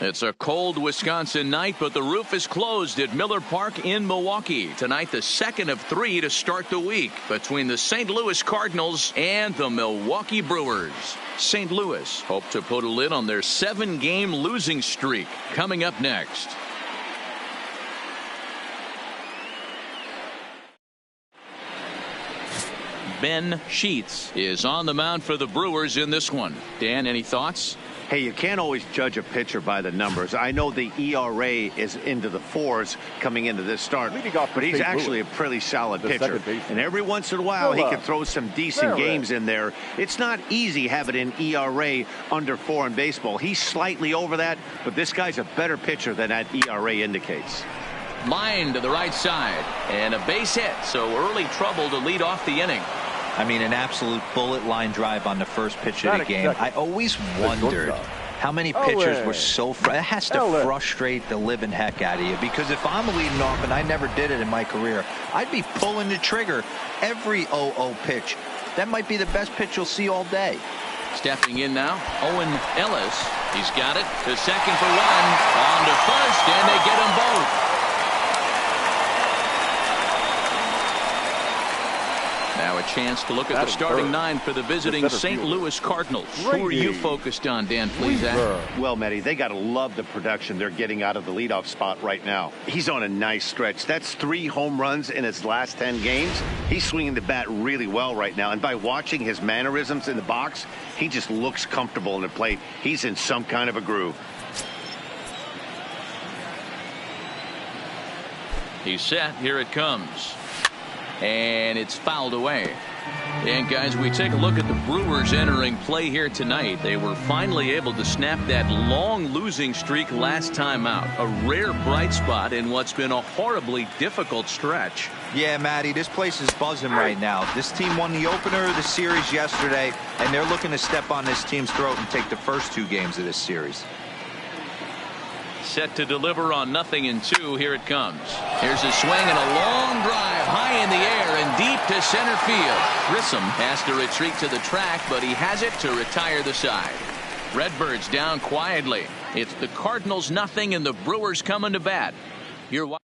It's a cold Wisconsin night, but the roof is closed at Miller Park in Milwaukee. Tonight, the second of 3 to start the week between the St. Louis Cardinals and the Milwaukee Brewers. St. Louis hope to put a lid on their 7-game losing streak. Coming up next. Ben Sheets is on the mound for the Brewers in this one. Dan, any thoughts? Hey, you can't always judge a pitcher by the numbers. I know the ERA is into the 4s coming into this start, but he's actually a pretty solid pitcher. And every once in a while, he can throw some decent games in there. It's not easy having an ERA under 4 in baseball. He's slightly over that, but this guy's a better pitcher than that ERA indicates. Line to the right side, and a base hit, so early trouble to lead off the inning. I mean, an absolute bullet line drive on the first pitch of the game. I always wondered how many pitchers were so it has to frustrate the living heck out of you, because if I'm leading off, and I never did it in my career, I'd be pulling the trigger every 0-0 pitch. That might be the best pitch you'll see all day. Stepping in now, Owen Ellis. He's got it to second for 1, on to first, and they get them both. Now a chance to look at the starting 9 for the visiting St. Louis Cardinals. Who are you focused on, Dan, please? Well, Matty, they got to love the production they're getting out of the leadoff spot right now. He's on a nice stretch. That's 3 home runs in his last 10 games. He's swinging the bat really well right now. And by watching his mannerisms in the box, he just looks comfortable in the plate. He's in some kind of a groove. He's set. Here it comes. And it's fouled away. And guys, we take a look at the Brewers entering play here tonight. They were finally able to snap that long losing streak last time out. A rare bright spot in what's been a horribly difficult stretch. Yeah, Matty, this place is buzzing right now. This team won the opener of the series yesterday, and they're looking to step on this team's throat and take the first 2 games of this series. Set to deliver on 0-2. Here it comes. Here's a swing and a long drive high in the air and deep to center field. Grissom has to retreat to the track, but he has it to retire the side. Redbirds down quietly. It's the Cardinals 0 and the Brewers coming to bat. You're watching.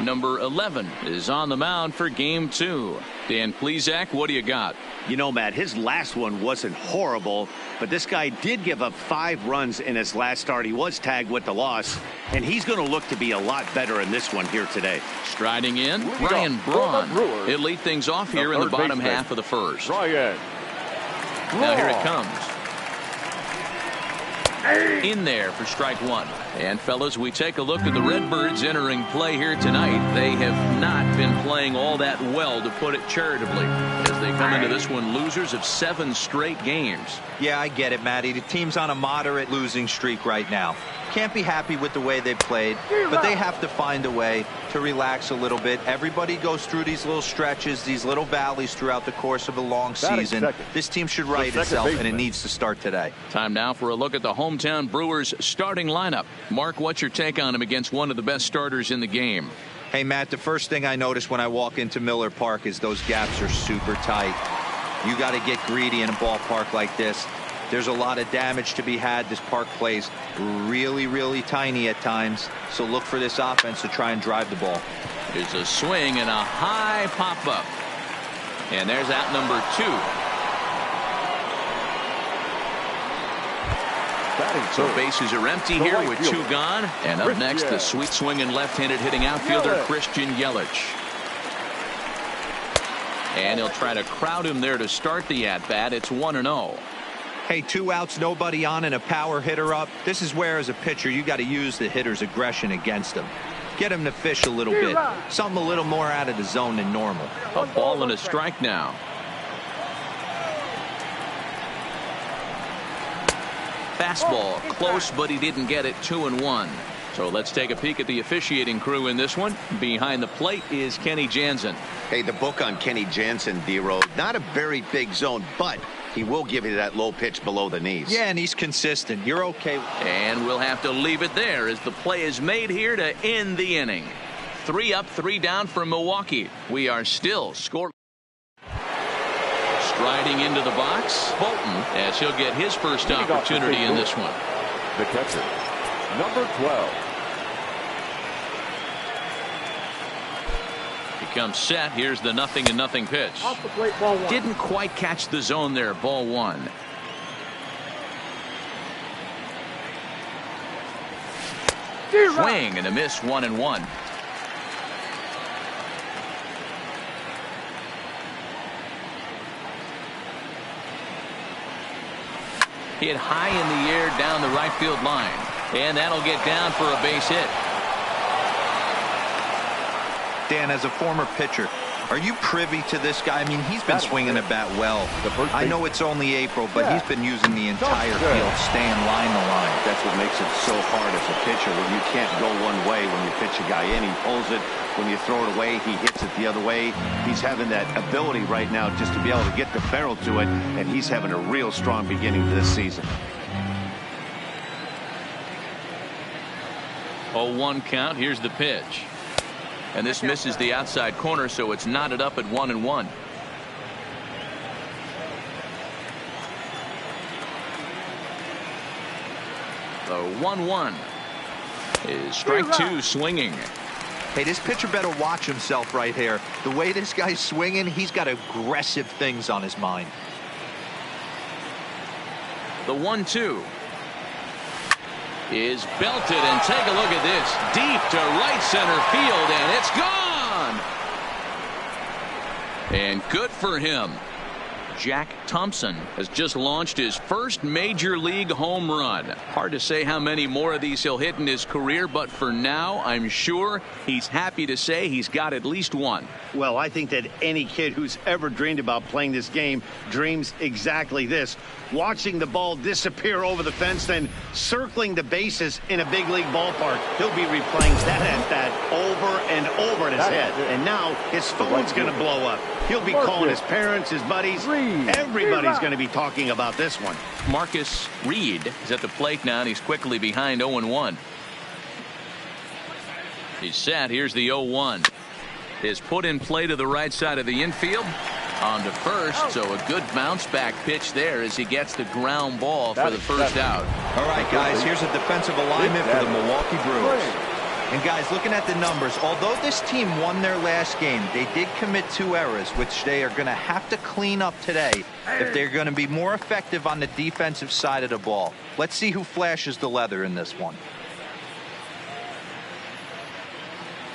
Number 11 is on the mound for game 2. Dan Plesac, what do you got? You know, Matt, his last one wasn't horrible, but this guy did give up 5 runs in his last start. He was tagged with the loss, and he's going to look to be a lot better in this one here today. Striding in, Ryan Braun. He'll lead things off here in the bottom half of the first. Now here it comes. In there for strike 1. And fellas, we take a look at the Redbirds entering play here tonight. They have not been playing all that well, to put it charitably, as they come into this one losers of 7 straight games. Yeah, I get it, Matty. The team's on a moderate losing streak right now. Can't be happy with the way they've played, but they have to find a way to relax a little bit. Everybody goes through these little stretches, these little valleys throughout the course of a long season. This team should right itself, and it needs to start today. Time now for a look at the hometown Brewers starting lineup. Mark, what's your take on him against one of the best starters in the game? Hey, Matt, the first thing I notice when I walk into Miller Park is those gaps are super tight. You got to get greedy in a ballpark like this. There's a lot of damage to be had. This park plays really, really tiny at times. So look for this offense to try and drive the ball. There's a swing and a high pop-up. And there's out number 2. So bases are empty here with 2 gone. And up next, the sweet swinging left-handed hitting outfielder Christian Yelich. And he'll try to crowd him there to start the at-bat. It's 1-0. Hey, 2 outs, nobody on, and a power hitter up. This is where, as a pitcher, you got to use the hitter's aggression against him. Get him to fish a little bit. Something a little more out of the zone than normal. A ball and a strike now. Fastball close, but he didn't get it. 2-1. So let's take a peek at the officiating crew in this one. Behind the plate is Kenny Jansen. Hey, the book on Kenny Jansen, D-Road. Not a very big zone, but he will give you that low pitch below the knees. Yeah, and he's consistent. You're okay. And we'll have to leave it there as the play is made here to end the inning. 3 up, 3 down for Milwaukee. We are still scoring. Striding into the box, Bolton, as he'll get his first opportunity in this one. The catcher, number 12. He comes set. Here's the 0-0 pitch. Off the plate, ball 1. Didn't quite catch the zone there. Ball 1. Swing and a miss, 1-1. Hit high in the air down the right field line. And that'll get down for a base hit. Dan, as a former pitcher, are you privy to this guy? I mean, he's been swinging the bat well. I know it's only April, but he's been using the entire field, staying line to line. That's what makes it so hard as a pitcher when you can't go one way when you pitch a guy in. He pulls it. When you throw it away, he hits it the other way. He's having that ability right now just to be able to get the barrel to it, and he's having a real strong beginning to this season. 0-1 count. Here's the pitch. And this misses the outside corner, so it's knotted up at 1-1. The 1-1 is strike 2, swinging. Hey, this pitcher better watch himself right here. The way this guy's swinging, he's got aggressive things on his mind. The 1-2 is belted, and take a look at this. Deep to right center field, and it's gone. And good for him. Jack Thompson has just launched his first major league home run. Hard to say how many more of these he'll hit in his career, but for now, I'm sure he's happy to say he's got at least one. Well, I think that any kid who's ever dreamed about playing this game dreams exactly this. Watching the ball disappear over the fence, then circling the bases in a big league ballpark. He'll be replaying that over and over in his head. And now his phone's going to blow up. He'll be calling his parents, his buddies. Everybody's going to be talking about this one. Marcus Reed is at the plate now, and he's quickly behind 0-1. He's set. Here's the 0-1. Is put in play to the right side of the infield. On to first, so a good bounce back pitch there as he gets the ground ball for the first out. All right, guys, here's a defensive alignment for the Milwaukee Brewers. And guys, looking at the numbers, although this team won their last game, they did commit 2 errors, which they are going to have to clean up today if they're going to be more effective on the defensive side of the ball. Let's see who flashes the leather in this one.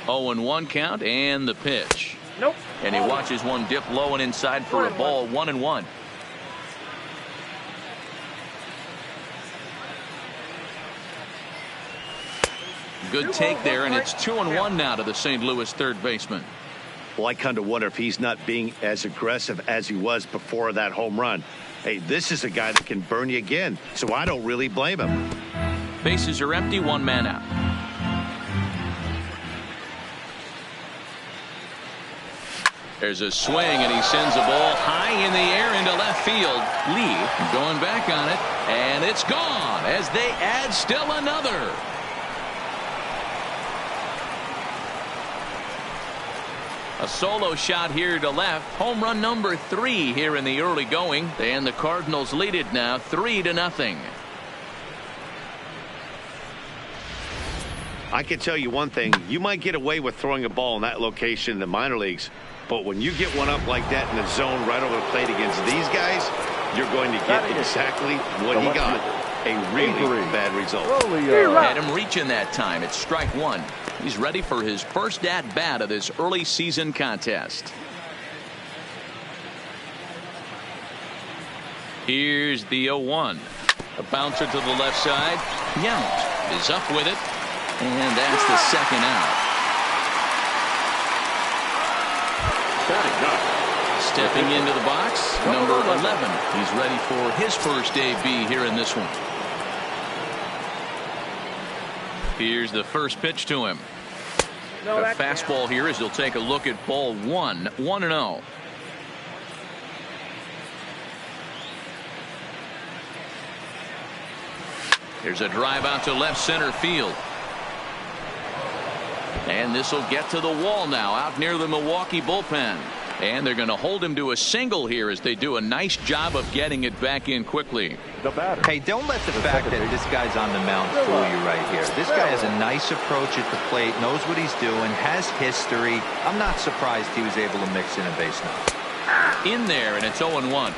0-1 count, and the pitch. Nope. And he watches one dip low and inside for a ball. 1-1. Good take there, and it's 2-1 now to the St. Louis third baseman. Well, I kind of wonder if he's not being as aggressive as he was before that home run. Hey, this is a guy that can burn you again, so I don't really blame him. Bases are empty, 1 man out. There's a swing, and he sends a ball high in the air into left field. Lee going back on it, and it's gone as they add still another. A solo shot here to left. Home run number 3 here in the early going. And the Cardinals lead it now 3-0. I can tell you one thing. You might get away with throwing a ball in that location in the minor leagues. But when you get one up like that in the zone right over the plate against these guys, you're going to get exactly what he got. A really bad result. Had him reaching that time. It's strike 1. He's ready for his first at-bat of this early season contest. Here's the 0-1. A bouncer to the left side. Yount is up with it. And that's the second out. Stepping into the box, number 11. He's ready for his first AB here in this one. Here's the first pitch to him. A fastball here as he'll take a look at ball 1. 1-0. Here's a drive out to left center field. And this will get to the wall now out near the Milwaukee bullpen. And they're going to hold him to a single here as they do a nice job of getting it back in quickly. Hey, don't let the fact that this guy's on the mound fool you right here. This guy has a nice approach at the plate, knows what he's doing, has history. I'm not surprised he was able to mix in a base knock. In there, and it's 0-1.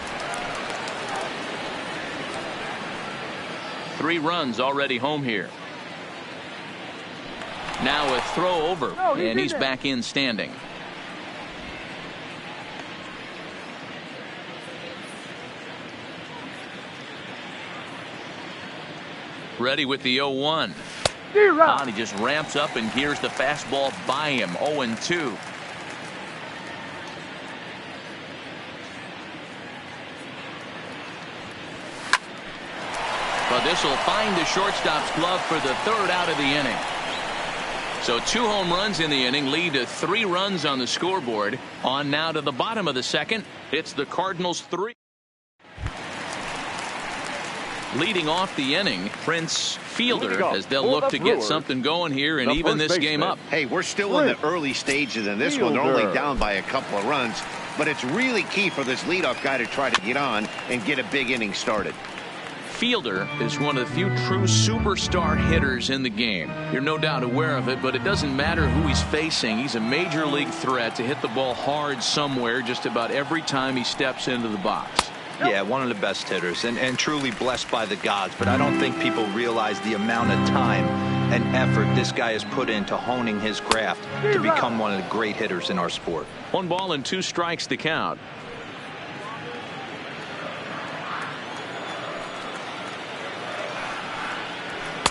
3 runs already home here. Now a throw over, and he's back in standing. Ready with the 0-1. And he just ramps up and gears the fastball by him. 0-2. But this will find the shortstop's glove for the 3rd out of the inning. So 2 home runs in the inning lead to 3 runs on the scoreboard. On now to the bottom of the 2nd. It's the Cardinals 3. Leading off the inning, Prince Fielder, as they'll look to get something going here and even this game up. Hey, we're still in the early stages in this one. They're only down by a couple of runs, but it's really key for this leadoff guy to try to get on and get a big inning started. Fielder is one of the few true superstar hitters in the game. You're no doubt aware of it, but it doesn't matter who he's facing. He's a major league threat to hit the ball hard somewhere just about every time he steps into the box. Yeah, one of the best hitters and truly blessed by the gods, but I don't think people realize the amount of time and effort this guy has put into honing his craft to become one of the great hitters in our sport. 1 ball and 2 strikes to count.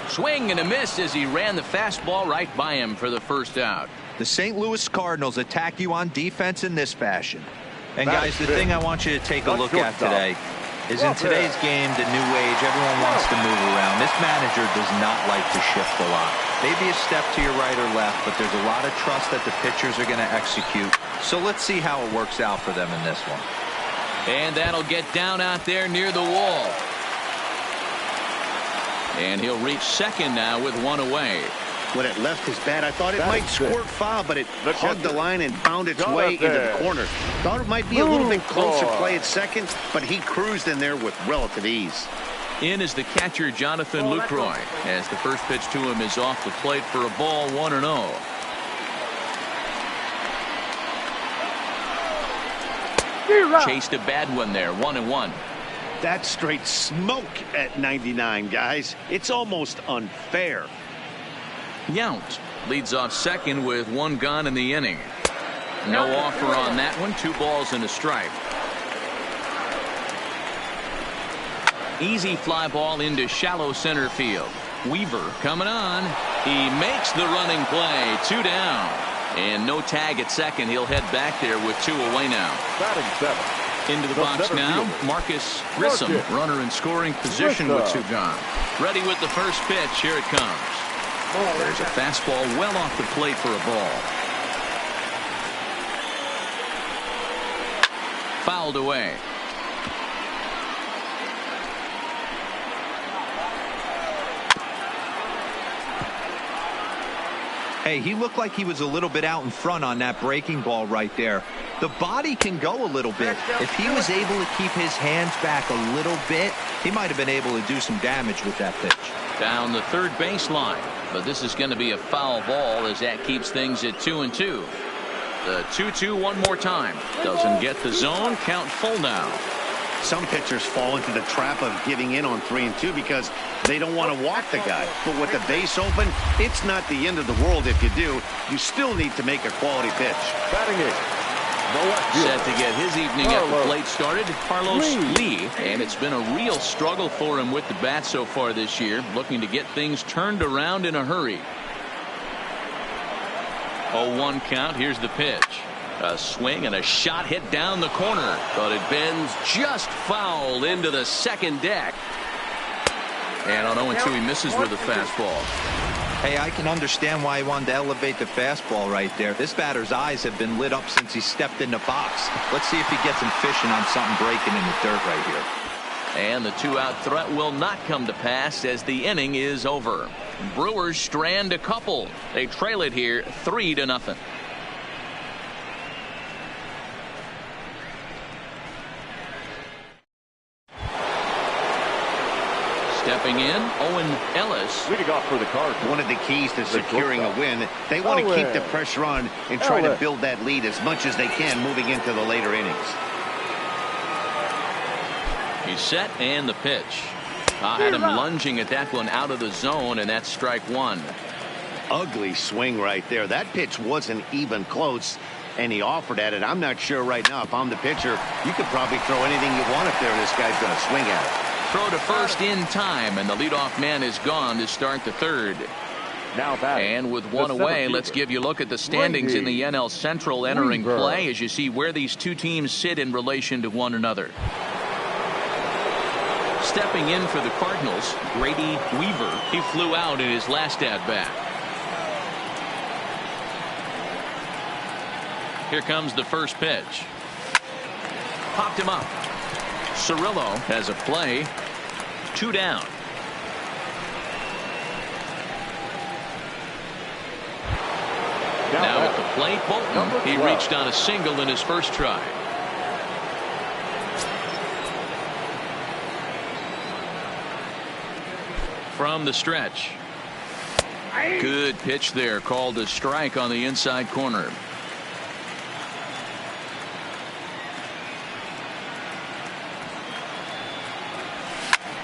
Swing and a miss as he ran the fastball right by him for the 1st out. The St. Louis Cardinals attack you on defense in this fashion. And guys, the thing I want you to take a look at today is in today's game, the new age, everyone wants to move around. This manager does not like to shift a lot. Maybe a step to your right or left, but there's a lot of trust that the pitchers are going to execute. So let's see how it works out for them in this one. And that'll get down out there near the wall. And he'll reach 2nd now with 1 away. When it left his bat, I thought it might squirt foul, but it hugged the line and found its way into the corner. Thought it might be a little bit closer play at 2nd, but he cruised in there with relative ease. In is the catcher, Jonathan Lucroy, as the first pitch to him is off the plate for a ball, 1-0. Chased a bad one there, 1-1. That's straight smoke at 99, guys. It's almost unfair. Yount leads off 2nd with 1 gone in the inning. No offer on that one. 2 balls and a strike. Easy fly ball into shallow center field. Weaver coming on. He makes the running play. 2 down. And no tag at 2nd. He'll head back there with 2 away now. Batting 7th. Into the box now, Marcus Grissom, runner in scoring position with 2 gone. Ready with the first pitch. Here it comes. There's a fastball well off the plate for a ball. Fouled away. Hey, he looked like he was a little bit out in front on that breaking ball right there. The body can go a little bit. If he was able to keep his hands back a little bit, he might have been able to do some damage with that pitch. Down the 3rd baseline, but this is going to be a foul ball as that keeps things at 2-2. The 2-2 one more time. Doesn't get the zone. Count full now. Some pitchers fall into the trap of giving in on 3-2 because they don't want to walk the guy. But with the base open, it's not the end of the world if you do. You still need to make a quality pitch. Batting 8th. Set to get his evening at the plate started, Carlos Lee. And it's been a real struggle for him with the bat so far this year, looking to get things turned around in a hurry. 0-1 count. Here's the pitch. A swing and a shot hit down the corner, but it bends just foul into the 2nd deck. And on 0-2 he misses with a fastball. Hey, I can understand why he wanted to elevate the fastball right there. This batter's eyes have been lit up since he stepped in the box. Let's see if he gets him fishing on something breaking in the dirt right here. And the 2-out threat will not come to pass as the inning is over. Brewers strand a couple. They trail it here 3-0. Stepping in, Owen Ellis. Leading off for the Cardinals. One of the keys to securing a win, they want to keep the pressure on and try to build that lead as much as they can moving into the later innings. He's set and the pitch. Had him lunging at that one out of the zone, and that's strike one. Ugly swing right there. That pitch wasn't even close, and he offered at it. I'm not sure right now if I'm the pitcher, you could probably throw anything you want up there and this guy's going to swing at it. Throw to first in time, and the leadoff man is gone to start the third. Now and with one away, let's give you a look at the standings in the NL Central entering play as you see where these two teams sit in relation to one another. Stepping in for the Cardinals, Grady Weaver. He flew out in his last at-bat. Here comes the first pitch. Popped him up. Cirillo has a play. 2 down. Now at the plate, Bolton. He reached on a single in his first try. From the stretch. Good pitch there, called a strike on the inside corner.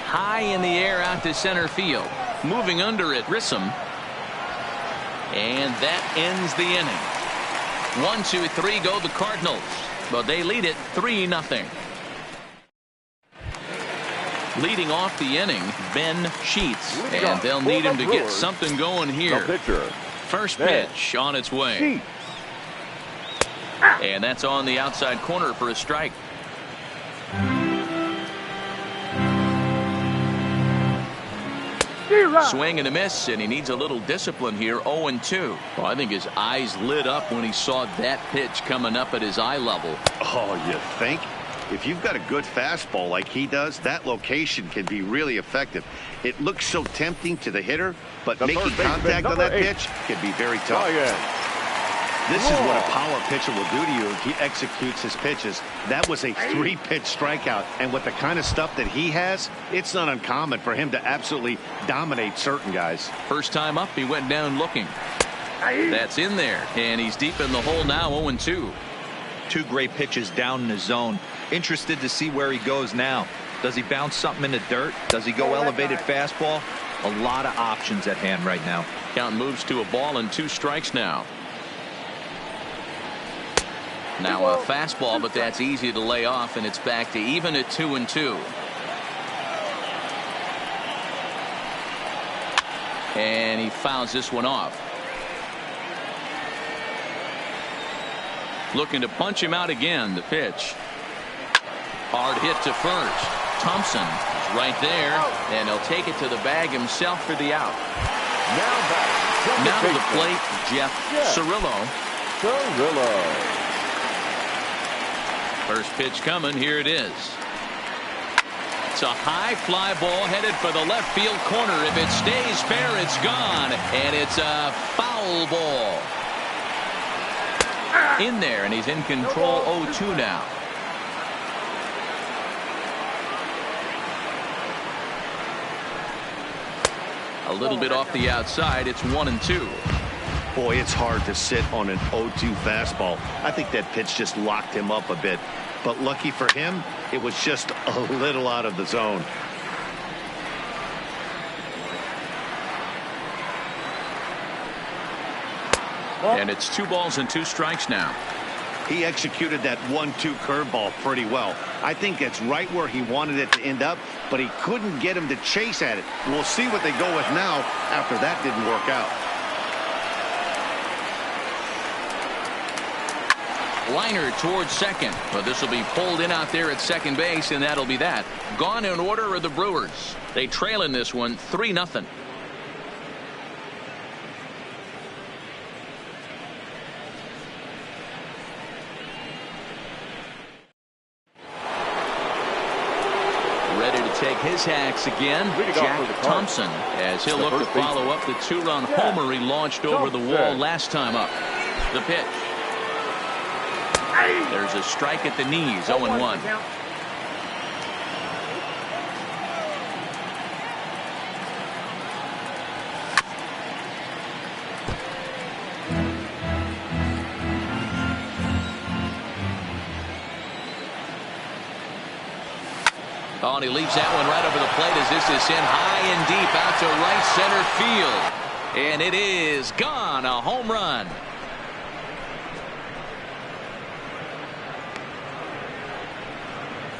High in the air out to center field. Moving under it, Grissom. And that ends the inning. 1, 2, 3 go the Cardinals, but they lead it 3-0. Leading off the inning, Ben Sheets, and they'll need him to get something going here. First pitch on its way. And that's on the outside corner for a strike. Swing and a miss, and he needs a little discipline here. 0-2. Well, I think his eyes lit up when he saw that pitch coming up at his eye level. Oh, you think? If you've got a good fastball like he does, that location can be really effective. It looks so tempting to the hitter, but making contact on that pitch can be very tough. This is what a power pitcher will do to you if he executes his pitches. That was a 3-pitch strikeout, and with the kind of stuff that he has, it's not uncommon for him to absolutely dominate certain guys. First time up, he went down looking. That's in there, and he's deep in the hole now. 0-2. 2 great pitches down in the zone. Interested to see where he goes now. Does he bounce something in the dirt? Does he go elevated fastball? A lot of options at hand right now. Count moves to a ball and 2 strikes now. Now a fastball, but that's easy to lay off, and it's back to even at 2-2. And he fouls this one off. Looking to punch him out again. The pitch. Hard hit to first. Thompson is right there, and he'll take it to the bag himself for the out. Now to the plate, Jeff Cirillo. First pitch coming. Here it is. It's a high fly ball headed for the left field corner. If it stays fair, it's gone, and it's a foul ball. In there, and he's in control. 0-2 now. A little bit off the outside. It's 1-2. Boy, it's hard to sit on an 0-2 fastball. I think that pitch just locked him up a bit. But lucky for him, it was just a little out of the zone. And it's 2 balls and 2 strikes now. He executed that 1-2 curveball pretty well. I think it's right where he wanted it to end up, but he couldn't get him to chase at it. We'll see what they go with now after that didn't work out. Liner towards second, but this will be pulled in out there at second base, and that'll be that. Gone in order are the Brewers. They trail in this one 3-0. Ready to take his hacks again, Jack Thompson, as he'll look to follow up the 2-run homer he launched over the wall last time up. The pitch. There's a strike at the knees. 0-1. Oh, and he leaves that one right over the plate as this is sent high and deep out to right center field. And it is gone. A home run.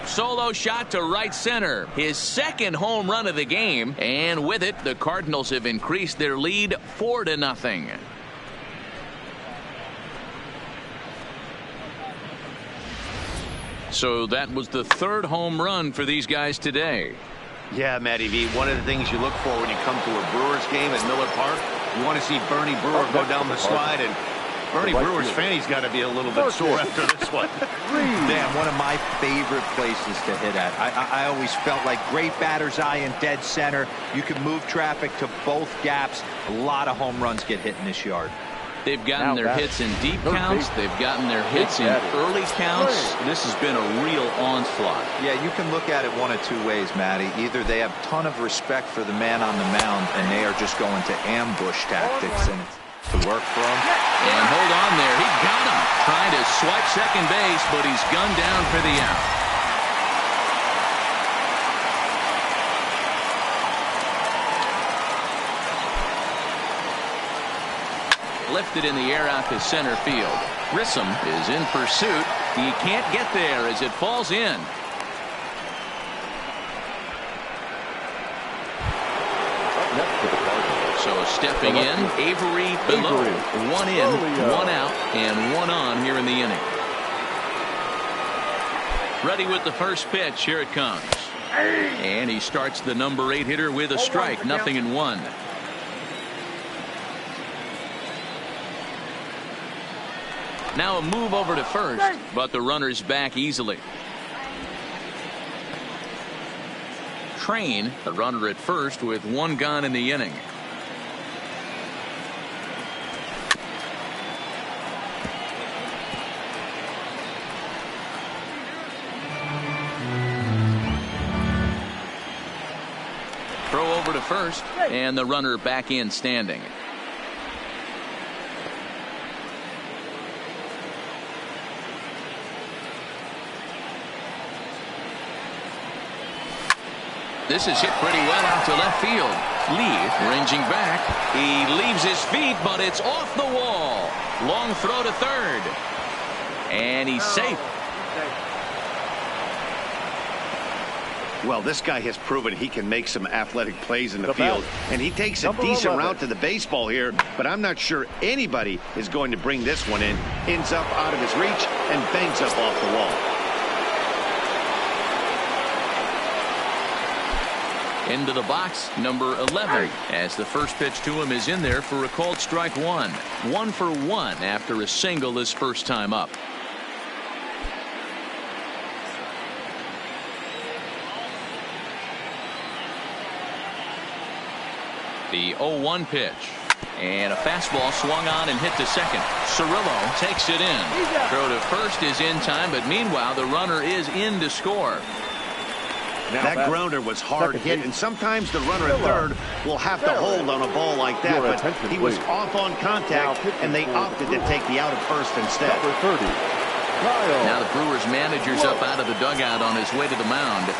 Solo shot to right center. His second home run of the game. And with it, the Cardinals have increased their lead 4-0. So that was the third home run for these guys today. Yeah, Matty V, one of the things you look for when you come to a Brewers game at Miller Park, you want to see Bernie Brewer go down the slide, and Bernie Brewer's fanny's got to be a little bit sore after this one. Damn, one of my favorite places to hit at. I always felt like great batter's eye in dead center. You can move traffic to both gaps. A lot of home runs get hit in this yard. They've gotten their hits in deep counts. They've gotten their hits in early counts. This has been a real onslaught. Yeah, you can look at it one of two ways, Matty. Either they have a ton of respect for the man on the mound, and they are just going to ambush tactics, and it's to work for him. And hold on there. He got him. Trying to swipe second base, but he's gunned down for the out. Lifted in the air out to center field. Grissom is in pursuit. He can't get there as it falls in. So stepping in, Avery below. One in, one out, and one on here in the inning. Ready with the first pitch. Here it comes. And he starts the number 8 hitter with a strike. 0-1. Now a move over to first, but the runner's back easily. Train, the runner at first with one gone in the inning. Throw over to first, and the runner back in standing. This is hit pretty well out to left field. Lee ranging back. He leaves his feet, but it's off the wall. Long throw to third. And he's safe. Well, this guy has proven he can make some athletic plays in the field, and he takes a decent route to the baseball here, but I'm not sure anybody is going to bring this one in. Ends up out of his reach and bangs up off the wall. Into the box, number 11, as the first pitch to him is in there for a called strike one. 1 for 1 after a single his first time up. The 0-1 pitch. And a fastball swung on and hit to second. Cirillo takes it in. Throw to first is in time, but meanwhile the runner is in to score. That grounder was hard hit, and sometimes the runner at third will have to hold on a ball like that, but he was off on contact, and they opted to take the out at first instead. Now the Brewers manager's up out of the dugout on his way to the mound,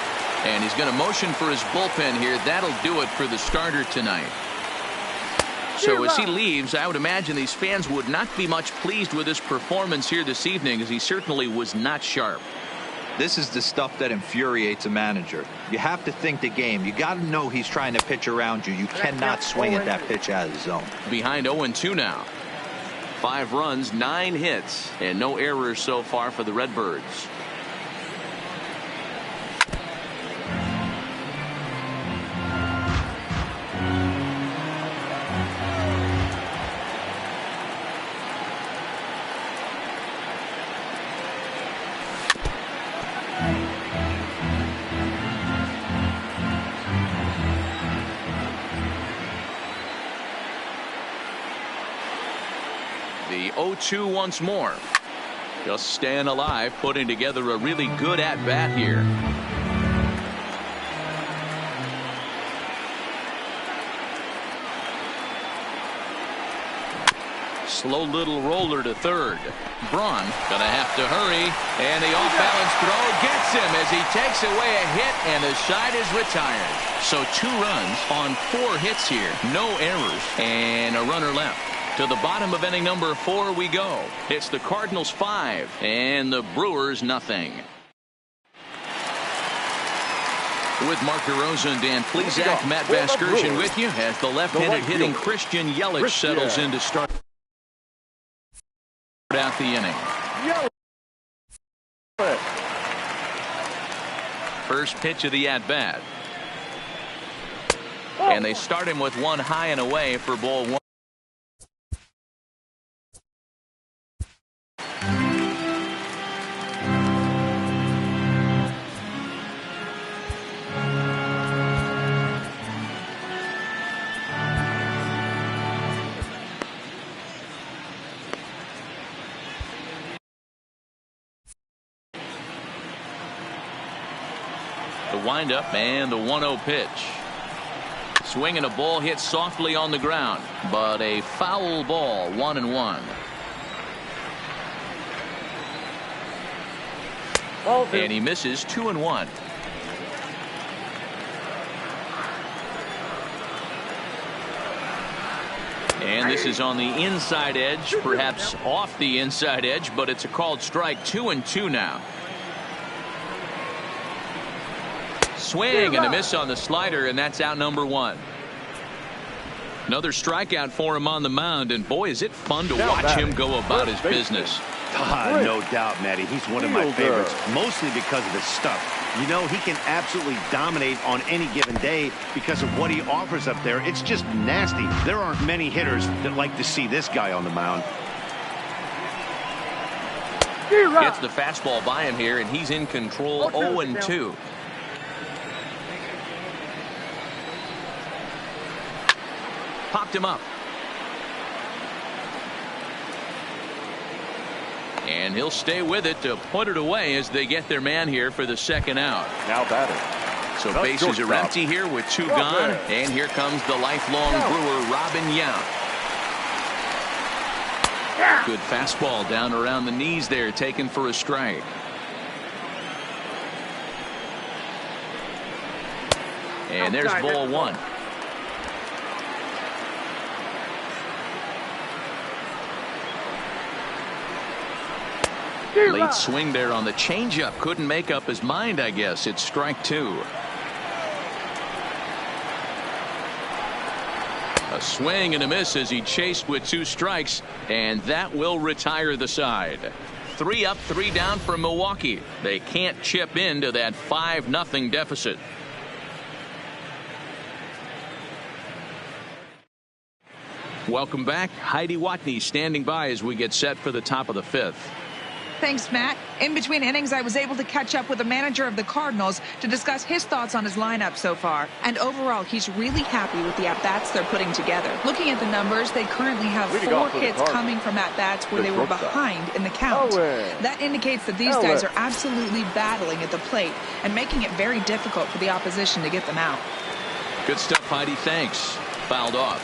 and he's going to motion for his bullpen here. That'll do it for the starter tonight. So as he leaves, I would imagine these fans would not be much pleased with his performance here this evening, as he certainly was not sharp. This is the stuff that infuriates a manager. You have to think the game. You got to know he's trying to pitch around you. You cannot swing at that pitch out of the zone. Behind 0-2 now. 5 runs, 9 hits, and no errors so far for the Redbirds. The 0-2 once more. Just staying alive, putting together a really good at-bat here. slow little roller to third. Braun gonna have to hurry, and the off-balance throw gets him as he takes away a hit, and the side is retired. So 2 runs on 4 hits here, no errors, and a runner left. To the bottom of inning number 4 we go. It's the Cardinals 5 and the Brewers nothing. With Mark DeRosa and Dan Plesac, Matt Vasgersian with you as the left-handed hitting Christian Yelich settles in to start out the inning. First pitch of the at-bat. And they start him with 1 high and away for ball 1. The windup and the 1-0 pitch. Swinging a ball hit softly on the ground, but a foul ball, 1-1. And he misses 2-1. And this is on the inside edge, perhaps off the inside edge, but it's a called strike. 2-2 now. Swing and a miss on the slider, and that's out number 1. Another strikeout for him on the mound, and boy, is it fun to watch him go about his business. No doubt, Matty. He's one of my favorites, mostly because of his stuff. You know, he can absolutely dominate on any given day because of what he offers up there. It's just nasty. There aren't many hitters that like to see this guy on the mound. Gets the fastball by him here, and he's in control. 0-2. Popped him up. And he'll stay with it to put it away as they get their man here for the second out. Now batting. So bases are empty here with 2 gone. And here comes the lifelong Brewer, Robin Yount. Good fastball down around the knees there, taken for a strike. And there's ball 1. Late swing there on the changeup. Couldn't make up his mind, I guess. It's strike 2. A swing and a miss as he chased with 2 strikes, and that will retire the side. 3 up, 3 down for Milwaukee. They can't chip into that 5-0 deficit. Welcome back. Heidi Watney standing by as we get set for the top of the 5th. Thanks, Matt. In between innings, I was able to catch up with the manager of the Cardinals to discuss his thoughts on his lineup so far. And overall, he's really happy with the at-bats they're putting together. Looking at the numbers, they currently have 4 hits coming from at-bats where they were behind in the count. That indicates that these guys are absolutely battling at the plate and making it very difficult for the opposition to get them out. Good stuff, Heidi. Thanks. Fouled off.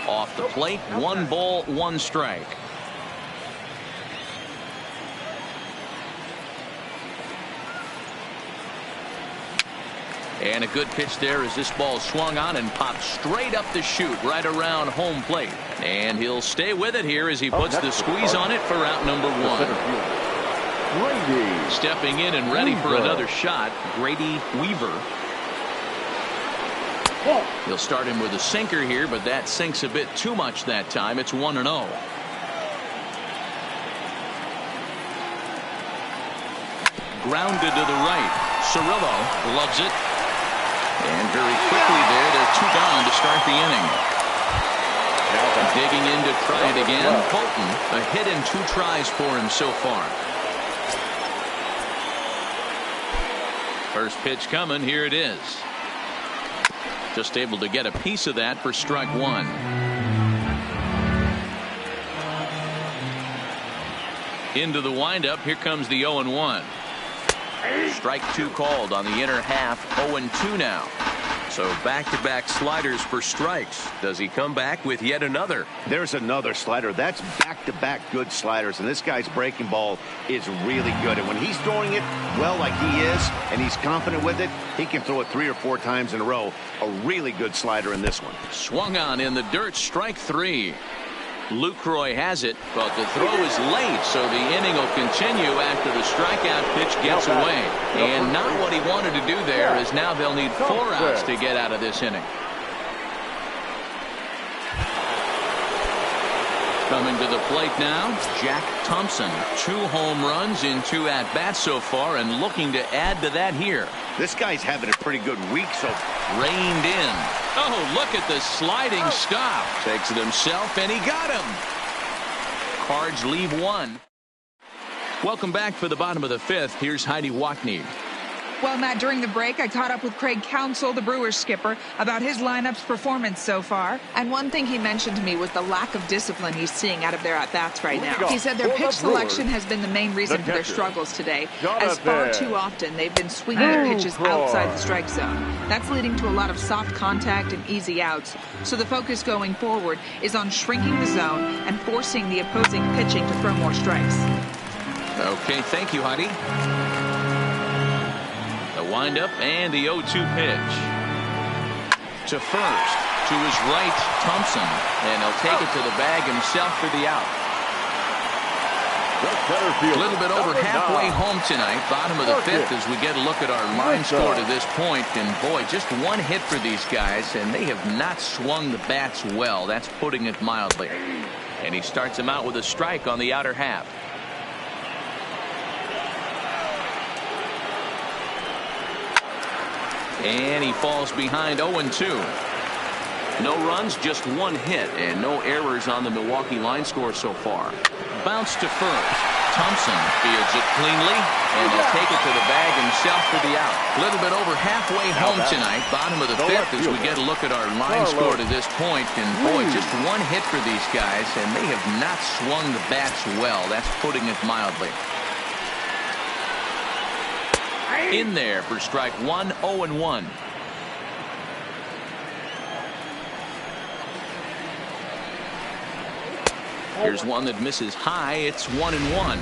Off the plate, 1 ball, 1 strike. And a good pitch there as this ball swung on and popped straight up the chute right around home plate. And he'll stay with it here as he puts the squeeze on it for out number 1. Stepping in and ready for another shot, Grady Weaver. He'll start him with a sinker here, but that sinks a bit too much that time. It's 1-0. Grounded to the right. Cirillo loves it. And very quickly there, they're 2 gone to start the inning. Digging in to try it again. Bolton, a hit in 2 tries for him so far. First pitch coming. Here it is. Just able to get a piece of that for strike 1. Into the windup. Here comes the 0-1. Strike 2 called on the inner half. 0-2 now. So back-to-back sliders for strikes. Does he come back with yet another? There's another slider. That's back-to-back good sliders, and this guy's breaking ball is really good. And when he's throwing it well like he is, and he's confident with it, he can throw it 3 or 4 times in a row. A really good slider in this one. Swung on in the dirt. Strike 3. Lucroy has it, but the throw is late, so the inning will continue after the strikeout pitch gets away. And not what he wanted to do there, as now they'll need 4 outs to get out of this inning. Coming to the plate now, Jack Thompson. 2 home runs in 2 at-bats so far, and looking to add to that here. This guy's having a pretty good week so far. Reined in. Oh, look at the sliding stop. Takes it himself, and he got him. Cards leave 1. Welcome back for the bottom of the 5th. Here's Heidi Watney. Well, Matt, during the break, I caught up with Craig Counsell, the Brewers skipper, about his lineup's performance so far. And one thing he mentioned to me was the lack of discipline he's seeing out of their at-bats right now. He said their pitch selection has been the main reason for their struggles today, as far too often they've been swinging at pitches outside the strike zone. That's leading to a lot of soft contact and easy outs. So the focus going forward is on shrinking the zone and forcing the opposing pitching to throw more strikes. Okay, thank you, Heidi. Windup and the 0-2 pitch. To first, to his right, Thompson, and he'll take it to the bag himself for the out. A little bit over halfway home tonight, bottom of the 5th, as we get a look at our line score to this point. And boy, just 1 hit for these guys, and they have not swung the bats well. That's putting it mildly. And he starts him out with a strike on the outer half. And he falls behind 0-2. No runs, just 1 hit, and no errors on the Milwaukee line score so far. Bounce to first. Thompson fields it cleanly, and he'll take it to the bag himself for the out. A little bit over halfway home tonight, bottom of the 5th, as we get a look at our line score to this point. And boy, just 1 hit for these guys, and they have not swung the bats well. That's putting it mildly. In there for strike 1, 0-1. Here's one that misses high. It's 1-1.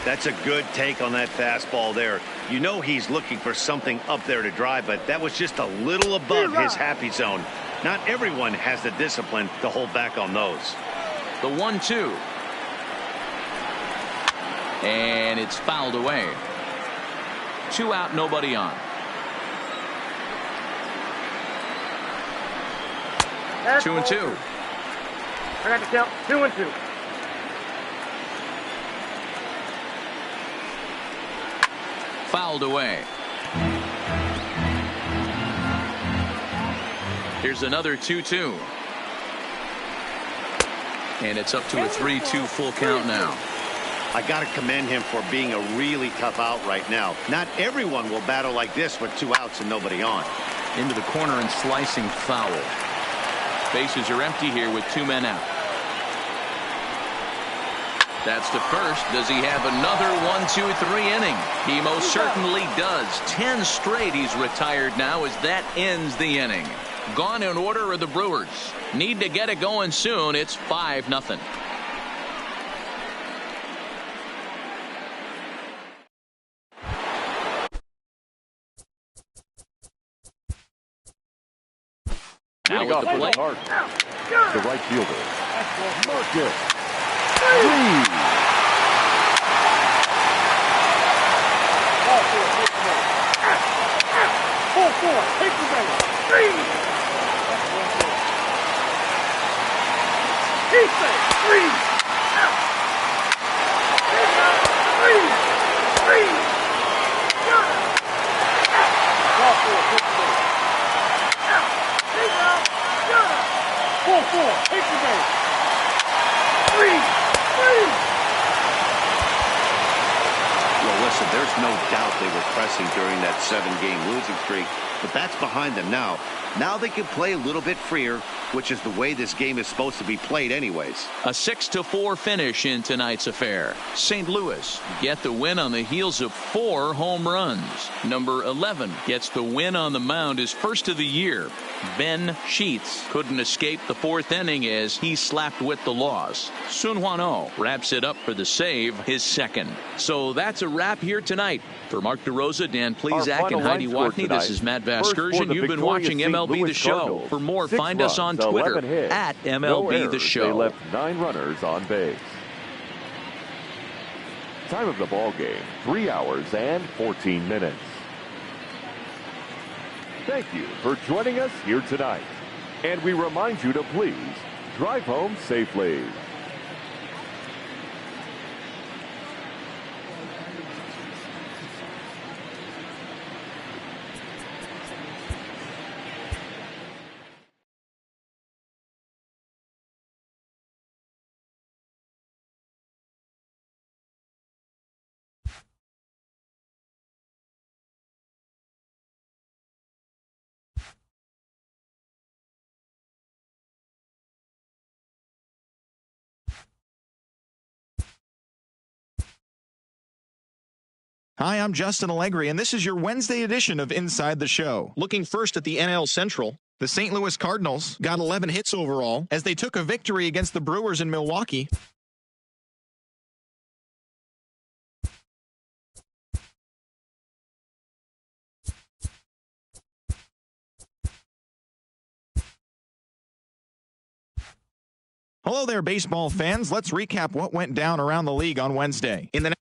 That's a good take on that fastball there. You know he's looking for something up there to drive, but that was just a little above his happy zone. Not everyone has the discipline to hold back on those. The 1-2. And it's fouled away. 2 out, nobody on. That's 2-2. I got to count 2-2. Fouled away. Here's another 2-2. And it's up to a 3-2 full count now. I got to commend him for being a really tough out right now. Not everyone will battle like this with 2 outs and nobody on. Into the corner and slicing foul. Bases are empty here with 2 men out. That's to first. Does he have another 1-2-3 inning? He most certainly does. 10 straight he's retired now as that ends the inning. Gone in order are the Brewers. Need to get it going soon. It's 5-0. Now with the plate. The right fielder. Marcus. 3. Take the base. 3. He said 3. 3. 3. Take the base. 3. Well, listen, there's no doubt they were pressing during that 7-game losing streak. but that's behind them now. Now they can play a little bit freer, which is the way this game is supposed to be played anyways. A 6-4 finish in tonight's affair. St. Louis get the win on the heels of 4 home runs. Number 11 gets the win on the mound, his first of the year. Ben Sheets couldn't escape the 4th inning as he slapped with the loss. Sun Hwan-oh wraps it up for the save, his second. So that's a wrap here tonight. For Mark DeRosa, Dan Plezak, and Heidi Watney, this is Matt Vasgersian. You've been watching MLB The Show. For more, find us on Twitter at MLB The Show. They left 9 runners on base. Time of the ball game, 3 hours and 14 minutes. Thank you for joining us here tonight. And we remind you to please drive home safely. Hi, I'm Justin Allegri, and this is your Wednesday edition of Inside the Show. Looking first at the NL Central, the St. Louis Cardinals got 11 hits overall as they took a victory against the Brewers in Milwaukee. Hello there, baseball fans. Let's recap what went down around the league on Wednesday. In the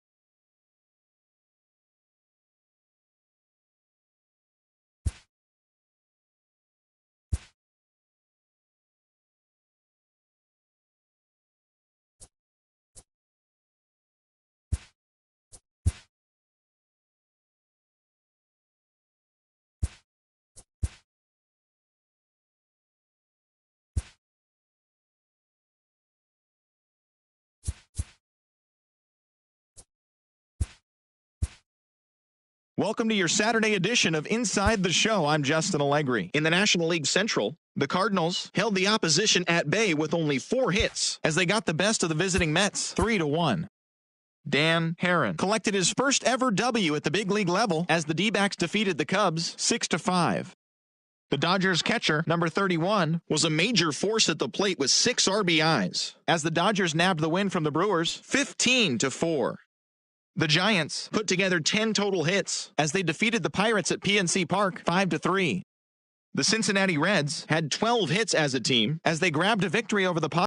Welcome to your Saturday edition of Inside the Show. I'm Justin Allegri. In the National League Central, the Cardinals held the opposition at bay with only 4 hits as they got the best of the visiting Mets 3-1. Dan Herron collected his first ever W at the big league level as the D-backs defeated the Cubs 6-5. The Dodgers catcher, number 31, was a major force at the plate with 6 RBIs as the Dodgers nabbed the win from the Brewers 15-4. The Giants put together 10 total hits as they defeated the Pirates at PNC Park 5-3. The Cincinnati Reds had 12 hits as a team as they grabbed a victory over the Padres